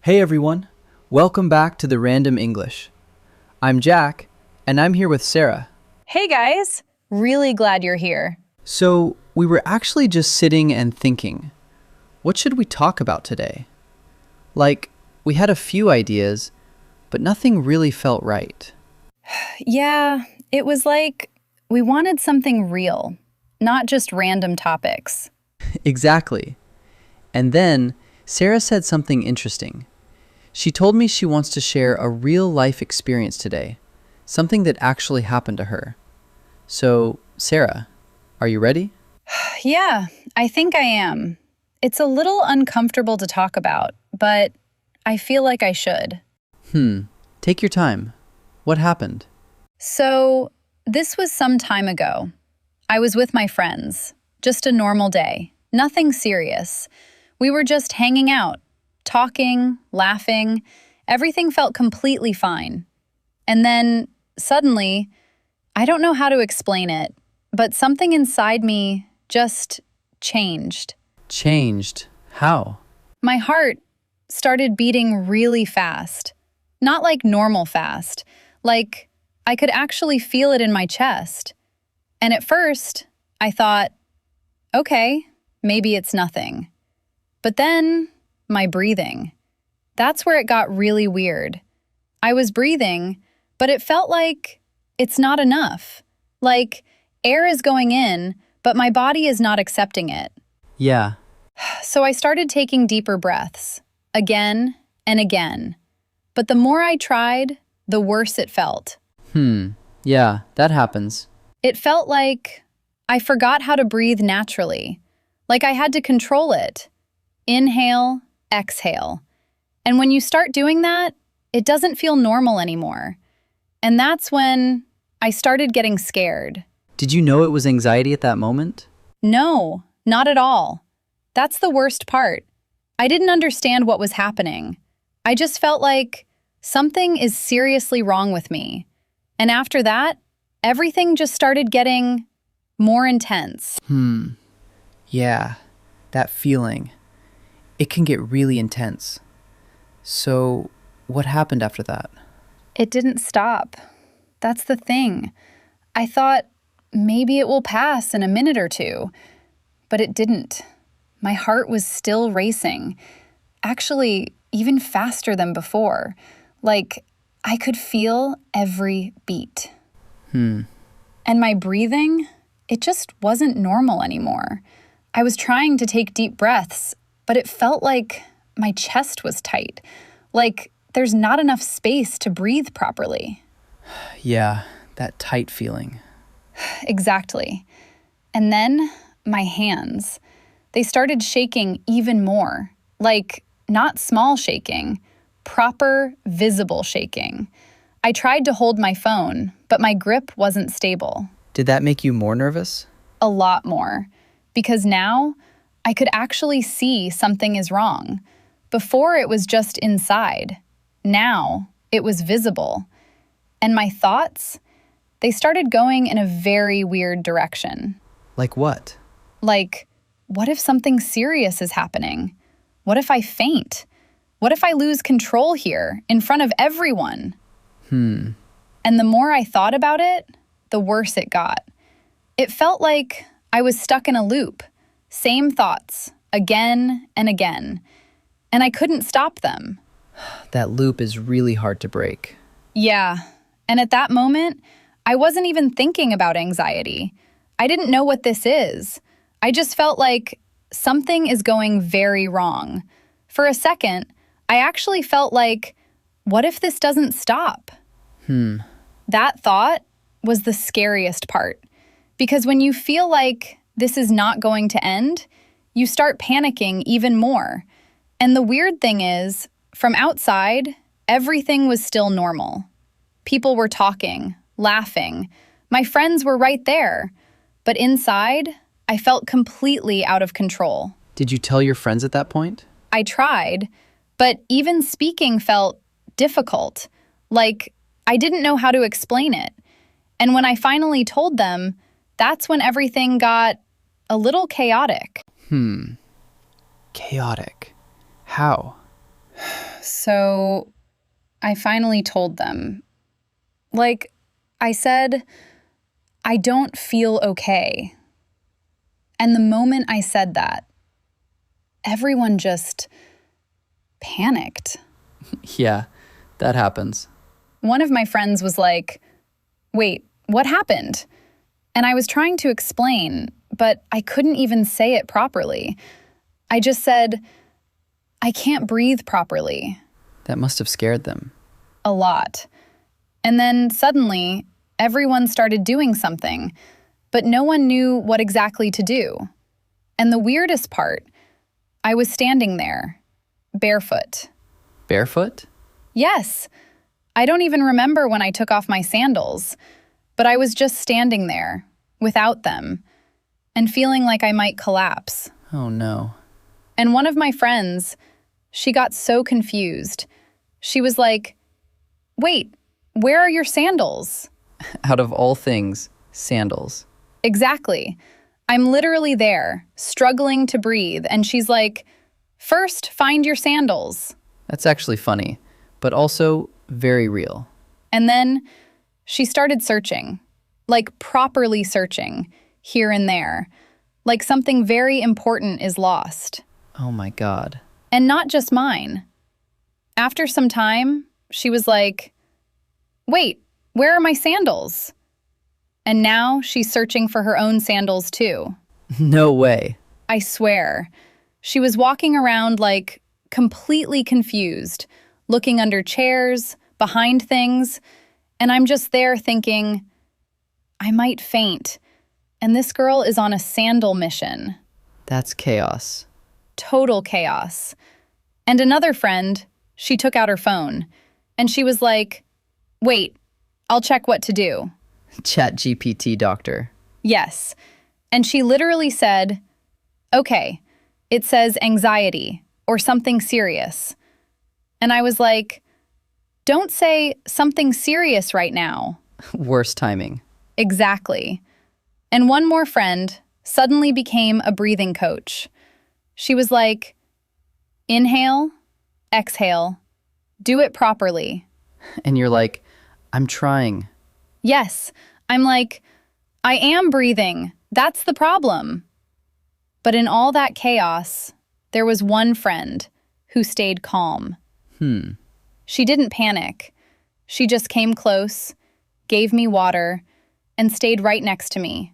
Hey everyone, welcome back to the Random English. I'm Jack, and I'm here with Sarah. Hey guys, really glad you're here. So, we were actually just sitting and thinking, what should we talk about today? Like, we had a few ideas, but nothing really felt right. Yeah, it was like we wanted something real, not just random topics. Exactly. And then, Sarah said something interesting. She told me she wants to share a real life experience today, something that actually happened to her. So, Sarah, are you ready? Yeah, I think I am. It's a little uncomfortable to talk about, but I feel like I should. Take your time. What happened? So, this was some time ago. I was with my friends. Just a normal day. Nothing serious. We were just hanging out, talking, laughing. Everything felt completely fine. And then, suddenly, I don't know how to explain it, but something inside me just changed. Changed. How? My heart started beating really fast. Not like normal fast, like I could actually feel it in my chest. And at first, I thought, okay, maybe it's nothing. But then, my breathing. That's where it got really weird. I was breathing, but it felt like it's not enough. Like air is going in, but my body is not accepting it. Yeah. So I started taking deeper breaths, again and again. But the more I tried, the worse it felt. Yeah, that happens. It felt like I forgot how to breathe naturally, like I had to control it. Inhale, exhale. And when you start doing that, it doesn't feel normal anymore. And that's when I started getting scared. Did you know it was anxiety at that moment? No, not at all. That's the worst part. I didn't understand what was happening. I just felt like something is seriously wrong with me. And after that, everything just started getting more intense. Yeah, that feeling. It can get really intense. So, what happened after that? It didn't stop. That's the thing. I thought maybe it will pass in a minute or two, but it didn't. My heart was still racing. Actually, even faster than before. Like, I could feel every beat. And my breathing, it just wasn't normal anymore. I was trying to take deep breaths, but it felt like my chest was tight. Like there's not enough space to breathe properly. Yeah, that tight feeling. Exactly. And then my hands. They started shaking even more. Like, not small shaking, proper, visible shaking. I tried to hold my phone, but my grip wasn't stable. Did that make you more nervous? A lot more. Because now I could actually see something is wrong. Before it was just inside. Now it was visible. And my thoughts, they started going in a very weird direction. Like what? Like, what if something serious is happening? What if I faint? What if I lose control here in front of everyone? And the more I thought about it, the worse it got. It felt like I was stuck in a loop. Same thoughts, again and again. And I couldn't stop them. That loop is really hard to break. Yeah. And at that moment, I wasn't even thinking about anxiety. I didn't know what this is. I just felt like something is going very wrong. For a second, I actually felt like, what if this doesn't stop? That thought was the scariest part. Because when you feel like this is not going to end, you start panicking even more. And the weird thing is, from outside, everything was still normal. People were talking, laughing. My friends were right there. But inside, I felt completely out of control. Did you tell your friends at that point? I tried, but even speaking felt difficult. Like, I didn't know how to explain it. And when I finally told them, that's when everything got a little chaotic. Chaotic. How? So I finally told them. Like, I said, I don't feel okay. And the moment I said that, everyone just panicked. Yeah, that happens. One of my friends was like, "Wait, what happened?" And I was trying to explain, but I couldn't even say it properly. I just said, "I can't breathe properly." That must have scared them. A lot. And then suddenly, everyone started doing something, but no one knew what exactly to do. And the weirdest part, I was standing there, barefoot. Barefoot? Yes, I don't even remember when I took off my sandals, but I was just standing there, without them, and feeling like I might collapse. Oh no. And one of my friends, she got so confused. She was like, "Wait, where are your sandals?" Out of all things, sandals. Exactly. I'm literally there, struggling to breathe, and she's like, "First, find your sandals." That's actually funny, but also very real. And then she started searching, like properly searching, here and there, like something very important is lost. Oh my God. And not just mine. After some time, she was like, "Wait, where are my sandals?" And now she's searching for her own sandals too. No way. I swear. She was walking around like completely confused, looking under chairs, behind things, and I'm just there thinking, I might faint, and this girl is on a sandal mission. That's chaos. Total chaos. And another friend, she took out her phone, and she was like, "Wait, I'll check what to do." ChatGPT doctor. Yes. And she literally said, "Okay, it says anxiety or something serious." And I was like, "Don't say something serious right now." Worst timing. Exactly. And one more friend suddenly became a breathing coach. She was like, "Inhale, exhale, do it properly." And you're like, I'm trying. Yes, I'm like, "I am breathing. That's the problem." But in all that chaos, there was one friend who stayed calm. She didn't panic. She just came close, gave me water, and stayed right next to me.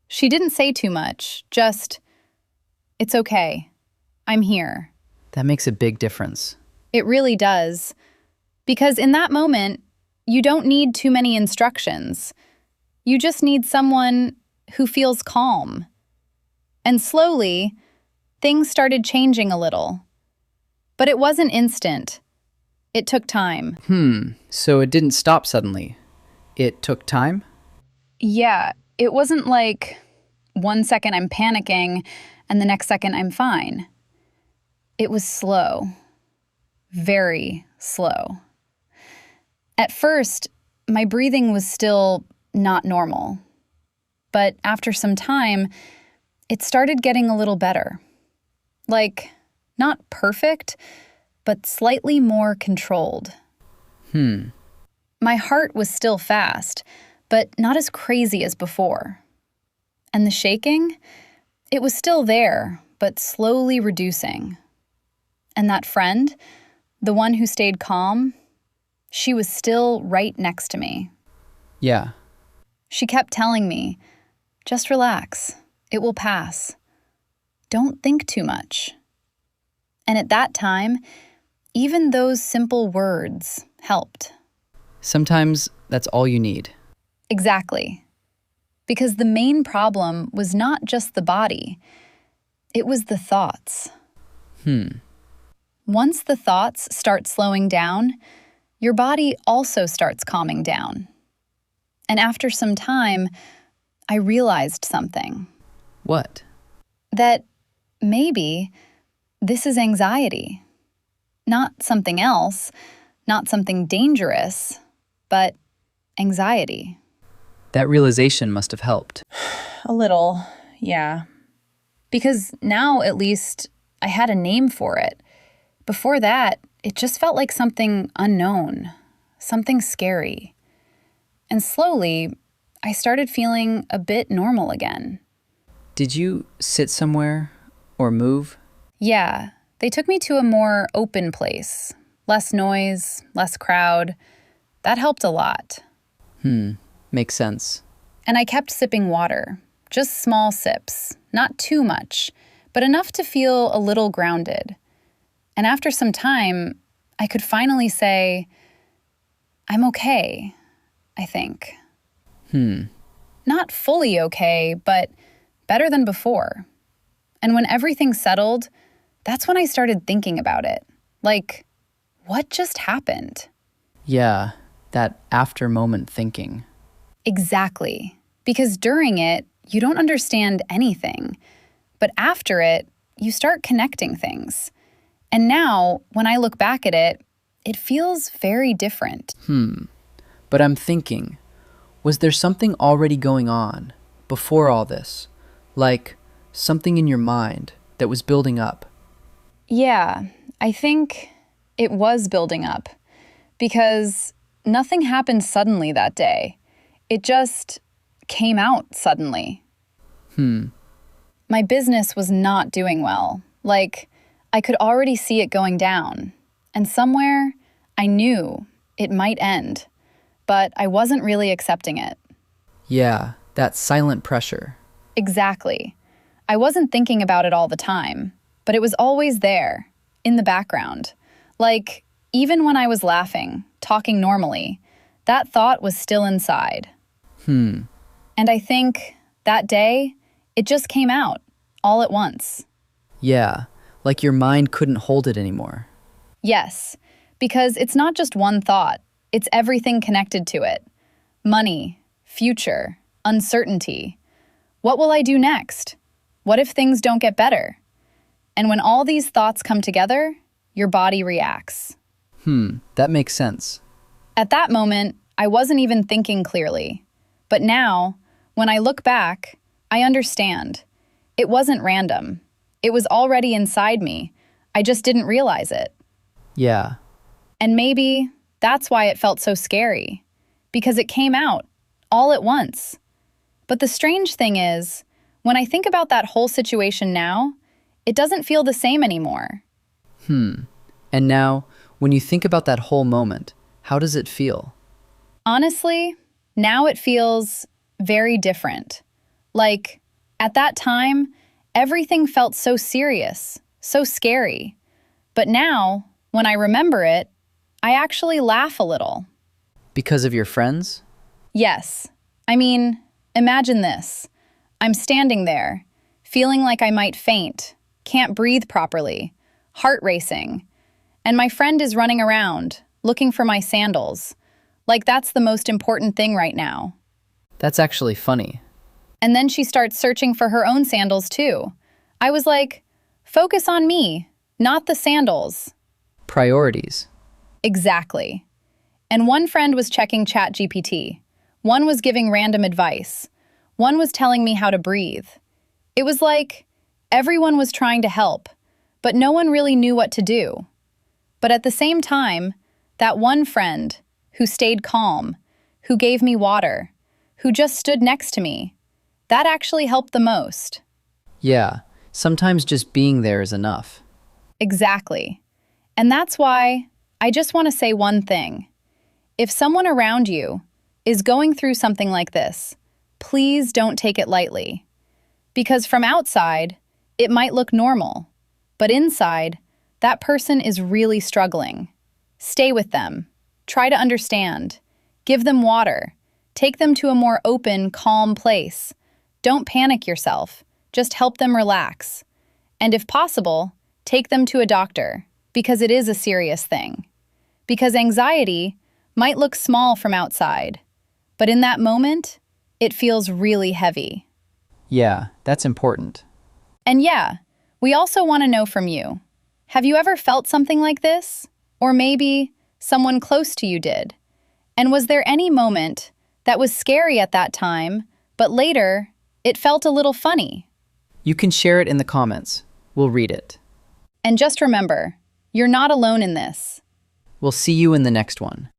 She didn't say too much, just, "It's okay. I'm here." That makes a big difference. It really does. Because in that moment, you don't need too many instructions. You just need someone who feels calm. And slowly, things started changing a little. But it wasn't instant. It took time. So it didn't stop suddenly. It took time? Yeah, it wasn't like 1 second I'm panicking and the next second I'm fine. It was slow. Very slow. At first, my breathing was still not normal. But after some time, it started getting a little better. Like, not perfect, but slightly more controlled. My heart was still fast, but not as crazy as before. And the shaking? It was still there, but slowly reducing. And that friend, the one who stayed calm, she was still right next to me. Yeah. She kept telling me, "Just relax. It will pass. Don't think too much." And at that time, even those simple words helped. Sometimes that's all you need. Exactly. Because the main problem was not just the body, it was the thoughts. Once the thoughts start slowing down, your body also starts calming down. And after some time, I realized something. What? That maybe this is anxiety. Not something else, not something dangerous, but anxiety. That realization must have helped. A little, yeah. Because now, at least, I had a name for it. Before that, it just felt like something unknown, something scary. And slowly, I started feeling a bit normal again. Did you sit somewhere or move? Yeah, they took me to a more open place. Less noise, less crowd. That helped a lot. Makes sense. And I kept sipping water, just small sips, not too much, but enough to feel a little grounded. And after some time, I could finally say, I'm okay, I think. Not fully okay, but better than before. And when everything settled, that's when I started thinking about it. Like, what just happened? Yeah, that after moment thinking. Exactly. Because during it, you don't understand anything. But after it, you start connecting things. And now, when I look back at it, it feels very different. But I'm thinking, was there something already going on before all this? Like something in your mind that was building up? Yeah, I think it was building up. Because nothing happened suddenly that day. It just came out suddenly. My business was not doing well. Like, I could already see it going down. And somewhere, I knew it might end. But I wasn't really accepting it. Yeah, that silent pressure. Exactly. I wasn't thinking about it all the time, but it was always there, in the background. Like, even when I was laughing, talking normally, that thought was still inside. And I think that day, it just came out, all at once. Yeah, like your mind couldn't hold it anymore. Yes, because it's not just one thought, it's everything connected to it. Money, future, uncertainty. What will I do next? What if things don't get better? And when all these thoughts come together, your body reacts. That makes sense. At that moment, I wasn't even thinking clearly. But now, when I look back, I understand. It wasn't random. It was already inside me. I just didn't realize it. Yeah, And maybe that's why it felt so scary. Because it came out, all at once. But the strange thing is, when I think about that whole situation now, it doesn't feel the same anymore. and now, when you think about that whole moment, how does it feel? Honestly, now it feels very different. Like, at that time, everything felt so serious, so scary. But now, when I remember it, I actually laugh a little. Because of your friends? Yes. I mean, imagine this. I'm standing there, feeling like I might faint, can't breathe properly, heart racing. And my friend is running around, looking for my sandals. Like that's the most important thing right now. That's actually funny. And then she starts searching for her own sandals too. I was like, focus on me, not the sandals. Priorities. Exactly. And one friend was checking ChatGPT. One was giving random advice. One was telling me how to breathe. It was like everyone was trying to help, but no one really knew what to do. But at the same time, that one friend who stayed calm, who gave me water, who just stood next to me, that actually helped the most. Yeah, sometimes just being there is enough. Exactly. And that's why I just want to say one thing. If someone around you is going through something like this, please don't take it lightly. Because from outside, it might look normal, but inside, that person is really struggling. Stay with them. Try to understand. Give them water. Take them to a more open, calm place. Don't panic yourself. Just help them relax. And if possible, take them to a doctor, because it is a serious thing. Because anxiety might look small from outside, but in that moment, it feels really heavy. Yeah, that's important. And yeah, we also want to know from you. Have you ever felt something like this? Or maybe someone close to you did? And was there any moment that was scary at that time, but later it felt a little funny? You can share it in the comments. We'll read it. And just remember, You're not alone in this. We'll see you in the next one.